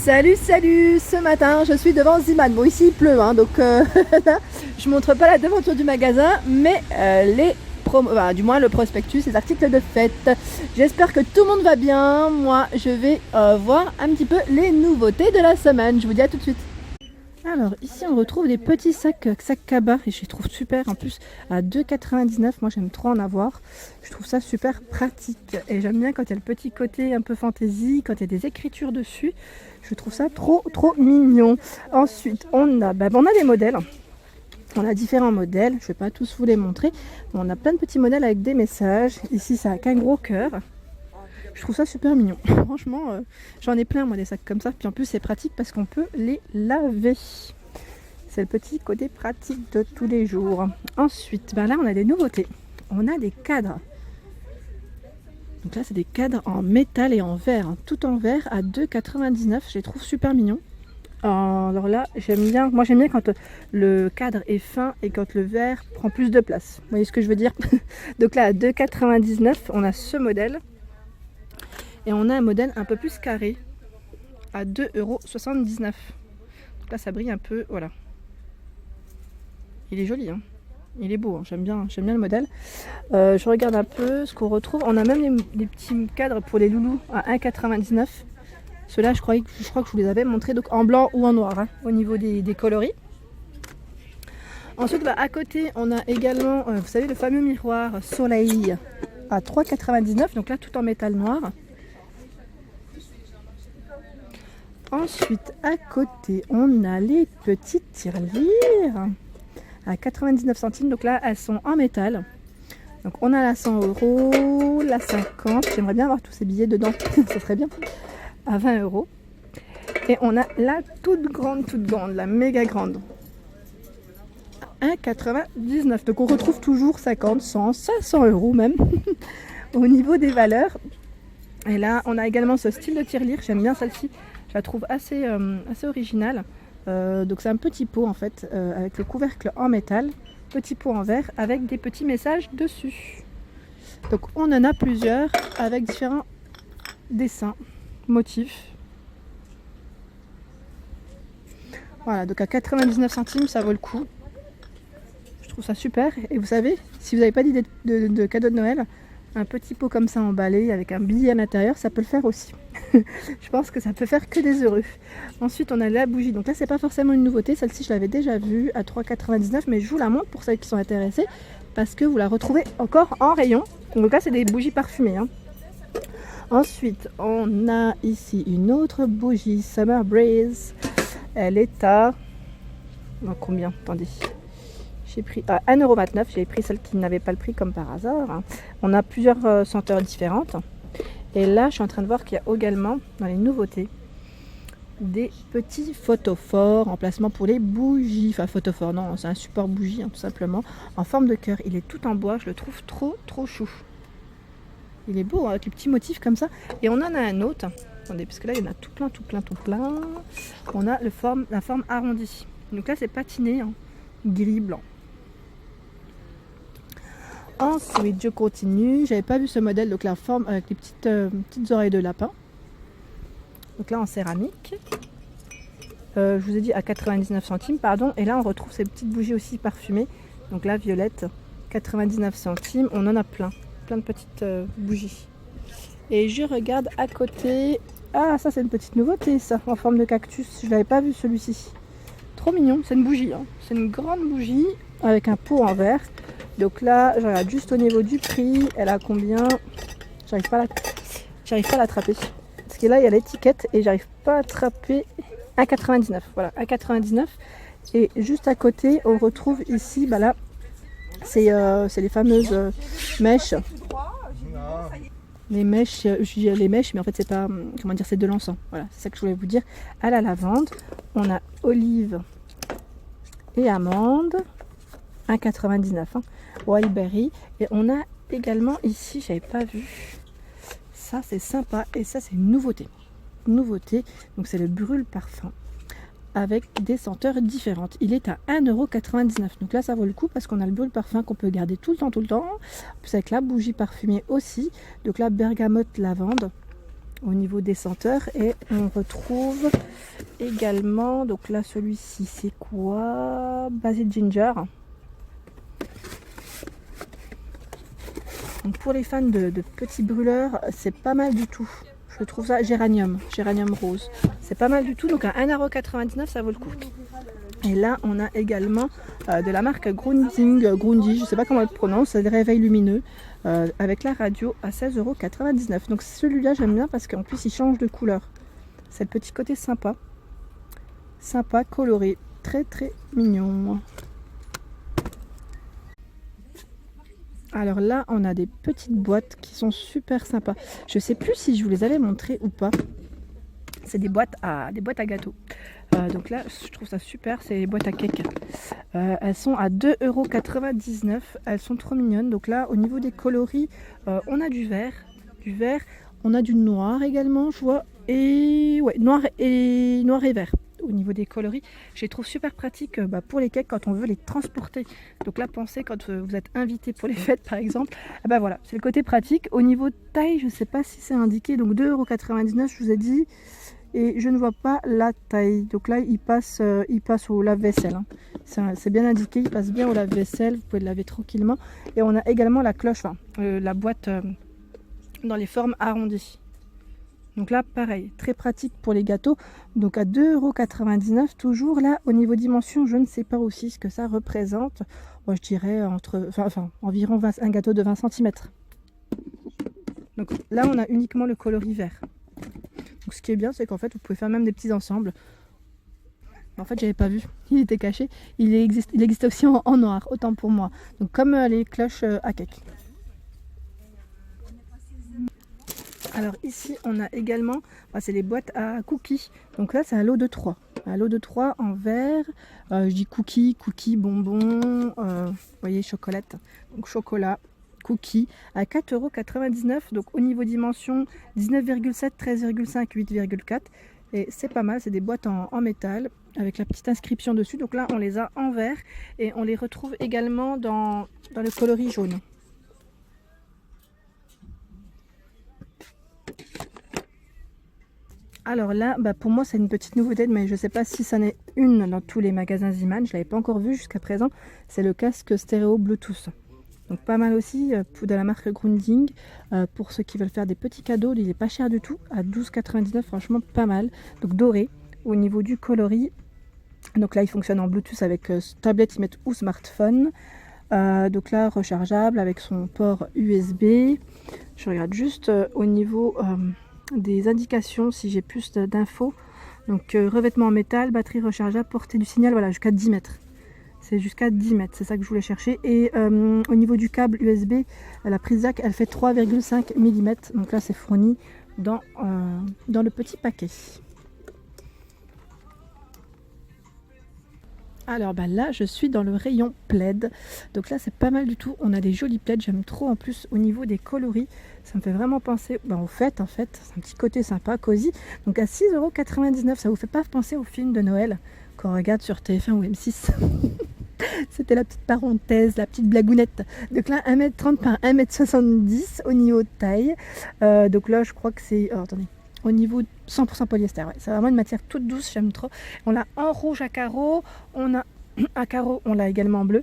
Salut, salut! Ce matin, je suis devant Ziman. Bon, ici il pleut, hein, donc là, je montre pas la devanture du magasin, mais du moins le prospectus, les articles de fête. J'espère que tout le monde va bien. Moi, je vais voir un petit peu les nouveautés de la semaine. Je vous dis à tout de suite. Alors, ici, on retrouve des petits sacs cabas et je les trouve super. En plus, à 2,99 €, moi j'aime trop en avoir. Je trouve ça super pratique et j'aime bien quand il y a le petit côté un peu fantaisie, quand il y a des écritures dessus. Je trouve ça trop mignon. Ensuite, on a des modèles. On a différents modèles. Je ne vais pas tous vous les montrer. On a plein de petits modèles avec des messages. Ici, ça a qu'un gros cœur. Je trouve ça super mignon. Franchement, j'en ai plein moi des sacs comme ça. Puis en plus, c'est pratique parce qu'on peut les laver. C'est le petit côté pratique de tous les jours. Ensuite, là, on a des nouveautés. On a des cadres. Donc là, c'est des cadres en métal et en verre, hein, tout en verre à 2,99 €. Je les trouve super mignons. Alors là, j'aime bien. Moi, j'aime bien quand le cadre est fin et quand le verre prend plus de place. Vous voyez ce que je veux dire? Donc là, à 2,99 €, on a ce modèle. Et on a un modèle un peu plus carré à 2,79 €. Donc là, ça brille un peu. Voilà. Il est joli, hein. Il est beau, hein. J'aime bien le modèle. Je regarde un peu ce qu'on retrouve. On a même des petits cadres pour les loulous à 1,99 €. Ceux-là, je crois que je vous les avais montrés, donc en blanc ou en noir, hein, au niveau des coloris. Ensuite, à côté, on a également, vous savez, le fameux miroir soleil à 3,99 €. Donc là, tout en métal noir. Ensuite, à côté, on a les petites tirelires à 99 centimes. Donc là, elles sont en métal. Donc on a la 100 €, la 50. J'aimerais bien avoir tous ces billets dedans. Ça serait bien. À 20 €. Et on a la toute grande, la méga grande. À 1,99 €. Donc on retrouve toujours 50, 100, 500 € même. Au niveau des valeurs. Et là, on a également ce style de tirelire. J'aime bien celle-ci. Je la trouve assez originale. Donc c'est un petit pot en fait, avec le couvercle en métal, petit pot en verre avec des petits messages dessus. Donc on en a plusieurs avec différents dessins, motifs. Voilà, donc à 99 centimes, ça vaut le coup. Je trouve ça super. Et vous savez, si vous n'avez pas d'idée de cadeau de Noël, un petit pot comme ça emballé avec un billet à l'intérieur, ça peut le faire aussi. Je pense que ça peut faire que des heureux. Ensuite, on a la bougie. Donc là, c'est pas forcément une nouveauté. Celle-ci, je l'avais déjà vue à 3,99 €, mais je vous la montre pour celles qui sont intéressées parce que vous la retrouvez encore en rayon. Donc là, c'est des bougies parfumées, hein. Ensuite, on a ici une autre bougie Summer Breeze. Elle est à combien? Attendez. J'ai pris à 1,29 €. J'ai pris celle qui n'avait pas le prix comme par hasard, hein. On a plusieurs senteurs différentes. Et là, je suis en train de voir qu'il y a également, dans les nouveautés, des petits photophores, emplacement pour les bougies. Enfin, photophore, non, c'est un support bougie, hein, tout simplement, en forme de cœur. Il est tout en bois, je le trouve trop chou. Il est beau, hein, avec les petits motifs comme ça. Et on en a un autre. Attendez, parce que là, il y en a tout plein. On a la forme arrondie. Donc là, c'est patiné, hein, gris-blanc. Ensuite, je continue. J'avais pas vu ce modèle, donc la forme avec les petites oreilles de lapin. Donc là en céramique. Je vous ai dit à 99 centimes, pardon. Et là, on retrouve ces petites bougies aussi parfumées. Donc là, violette, 99 centimes. On en a plein de petites bougies. Et je regarde à côté. Ah, ça c'est une petite nouveauté, ça, en forme de cactus. Je l'avais pas vu celui-ci. Trop mignon. C'est une bougie, hein. C'est une grande bougie avec un pot en verre. Donc là, je regarde juste au niveau du prix. Elle a combien? J'arrive pas à l'attraper. Parce que là, il y a l'étiquette et j'arrive pas à attraper. 1,99 €. Voilà, 1,99 €. Et juste à côté, on retrouve ici, là, c'est les fameuses mèches. Les mèches, je dis les mèches, mais en fait, c'est pas, comment dire, c'est de l'encens. Voilà, c'est ça que je voulais vous dire. À la lavande, on a olive et amande. 1,99 €, hein. Wildberry. Et on a également ici, j'avais pas vu, ça c'est sympa et ça c'est une nouveauté. Donc c'est le brûle parfum avec des senteurs différentes. Il est à 1,99 €. Donc là ça vaut le coup parce qu'on a le brûle parfum qu'on peut garder tout le temps. En plus avec la bougie parfumée aussi. Donc là bergamote lavande. au niveau des senteurs. Et on retrouve également, donc là celui-ci c'est quoi? Basil Ginger. Donc pour les fans de petits brûleurs, c'est pas mal du tout. Je trouve ça géranium rose. C'est pas mal du tout, donc à 1,99 €, ça vaut le coup. Et là, on a également de la marque Grundy, je sais pas comment on le prononce, c'est des réveils lumineux avec la radio à 16,99 €. Donc celui-là, j'aime bien parce qu'en plus, il change de couleur. C'est le petit côté sympa. Sympa, coloré, très très mignon. Alors là, on a des petites boîtes qui sont super sympas. Je sais plus si je vous les avais montrées ou pas. C'est des boîtes à gâteaux. Donc là, je trouve ça super. C'est des boîtes à cake. Elles sont à 2,99 €. Elles sont trop mignonnes. Donc là, au niveau des coloris, on a du vert. On a du noir également, je vois. Et ouais, noir et vert. Au niveau des coloris, je les trouve super pratiques pour les cakes quand on veut les transporter. Donc là, pensez quand vous êtes invité pour les fêtes par exemple, voilà, c'est le côté pratique. Au niveau de taille, je ne sais pas si c'est indiqué, donc 2,99 €, je vous ai dit, et je ne vois pas la taille. Donc là, il passe au lave-vaisselle. Hein. C'est bien indiqué, il passe bien au lave-vaisselle, vous pouvez le laver tranquillement. Et on a également la cloche, la boîte dans les formes arrondies. Donc là, pareil, très pratique pour les gâteaux. Donc à 2,99 € toujours. Là, au niveau dimension, je ne sais pas aussi ce que ça représente. Moi, je dirais environ un gâteau de 20 cm. Donc là, on a uniquement le coloris vert. Donc ce qui est bien, c'est qu'en fait, vous pouvez faire même des petits ensembles. En fait, j'avais pas vu, il était caché. Il existe aussi en noir, autant pour moi. Donc comme les cloches à cake. Alors ici on a également, c'est les boîtes à cookies. Donc là c'est un lot de 3. Un lot de 3 en verre. Je dis cookies, bonbons, vous voyez chocolate. Donc chocolat, cookies à 4,99 €. Donc au niveau dimension 19,7, 13,5, 8,4. Et c'est pas mal, c'est des boîtes en métal avec la petite inscription dessus. Donc là on les a en verre et on les retrouve également dans le coloris jaune. Alors là, pour moi c'est une petite nouveauté, mais je ne sais pas si ça n'est une dans tous les magasins Ziman, je ne l'avais pas encore vu jusqu'à présent, c'est le casque stéréo Bluetooth. Donc pas mal aussi de la marque Grundy, pour ceux qui veulent faire des petits cadeaux, il n'est pas cher du tout, à 12,99 €, franchement pas mal. Donc doré, au niveau du coloris, donc là il fonctionne en Bluetooth avec tablette ou smartphone. Donc là rechargeable avec son port USB. Je regarde juste au niveau des indications si j'ai plus d'infos. Donc revêtement en métal, batterie rechargeable, portée du signal, voilà, jusqu'à 10 mètres. C'est jusqu'à 10 mètres, c'est ça que je voulais chercher. Et au niveau du câble USB, la prise jack, elle fait 3,5 mm. Donc là, c'est fourni dans le petit paquet. Alors là, je suis dans le rayon plaid. Donc là, c'est pas mal du tout. On a des jolis plaids. J'aime trop en plus au niveau des coloris. Ça me fait vraiment penser aux fêtes en fait. C'est un petit côté sympa, cosy. Donc à 6,99 €, ça vous fait pas penser au film de Noël qu'on regarde sur TF1 ou M6? C'était la petite parenthèse, la petite blagounette. Donc là, 1,30 m par 1,70 m au niveau de taille. Donc là, je crois que c'est... Oh, attendez. Au niveau 100% polyester, ouais. C'est vraiment une matière toute douce, j'aime trop. On l'a en rouge à carreaux, on a à carreaux, on l'a également en bleu,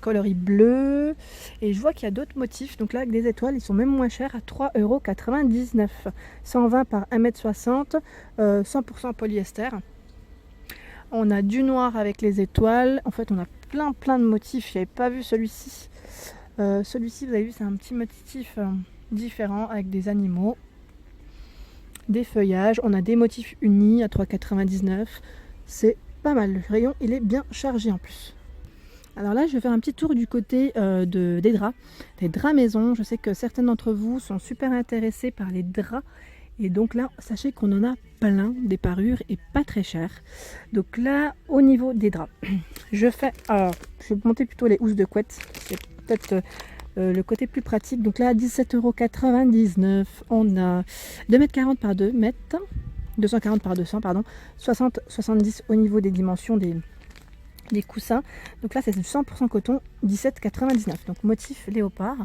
coloris bleu. Et je vois qu'il y a d'autres motifs, donc là avec des étoiles, ils sont même moins chers à 3,99 €. 120 par 1,60 m, 100% polyester. On a du noir avec les étoiles. En fait, on a plein de motifs. Je n'avais pas vu celui-ci. Celui-ci, vous avez vu, c'est un petit motif différent avec des animaux. Des feuillages, on a des motifs unis à 3,99 €. C'est pas mal, le rayon il est bien chargé en plus. Alors là je vais faire un petit tour du côté des draps maison. Je sais que certains d'entre vous sont super intéressés par les draps, et donc là sachez qu'on en a plein, des parures et pas très cher. Donc là au niveau des draps, je vais monter plutôt les housses de couette, c'est peut-être le côté plus pratique. Donc là à 17,99 €, on a 2,40 m par 2 m, 240 par 200 pardon, 60-70 au niveau des dimensions des coussins. Donc là c'est du 100% coton, 17,99. Donc motif léopard.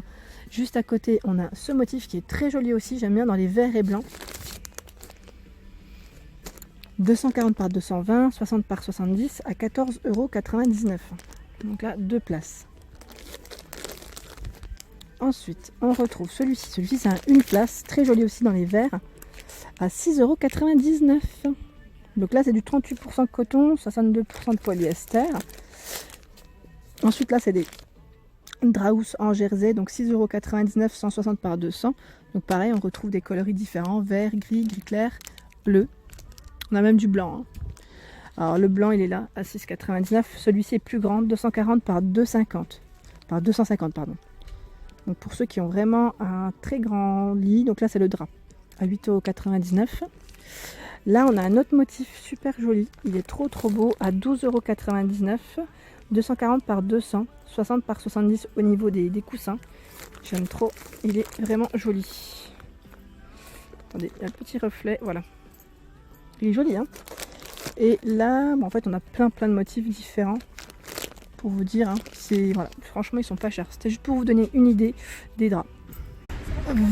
Juste à côté on a ce motif qui est très joli aussi, j'aime bien dans les verts et blancs. 240 par 220, 60 par 70 à 14,99 €. Donc là 2 places. Ensuite on retrouve celui-ci, c'est un une place, très joli aussi dans les verts, à 6,99 €. Donc là c'est du 38% coton, 62% de polyester. Ensuite là c'est des Draus en jersey, donc 6,99 €, 160 par 200. Donc pareil, on retrouve des coloris différents, vert, gris, gris clair, bleu. On a même du blanc. Alors le blanc il est là à 6,99 €. Celui-ci est plus grand, 240 par 250. Par 250 pardon. Donc pour ceux qui ont vraiment un très grand lit, donc là c'est le drap à 8,99 €. Là on a un autre motif super joli, il est trop beau, à 12,99 €. 240 par 200, 60 par 70 au niveau des coussins. J'aime trop, il est vraiment joli. Attendez, il y a le petit reflet, voilà. Il est joli, hein. Et là, bon, en fait, on a plein de motifs différents. Pour vous dire, hein, voilà, franchement, ils sont pas chers. C'était juste pour vous donner une idée des draps.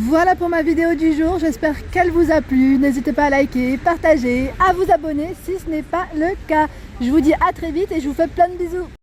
Voilà pour ma vidéo du jour, j'espère qu'elle vous a plu. N'hésitez pas à liker, partager, à vous abonner si ce n'est pas le cas. Je vous dis à très vite et je vous fais plein de bisous.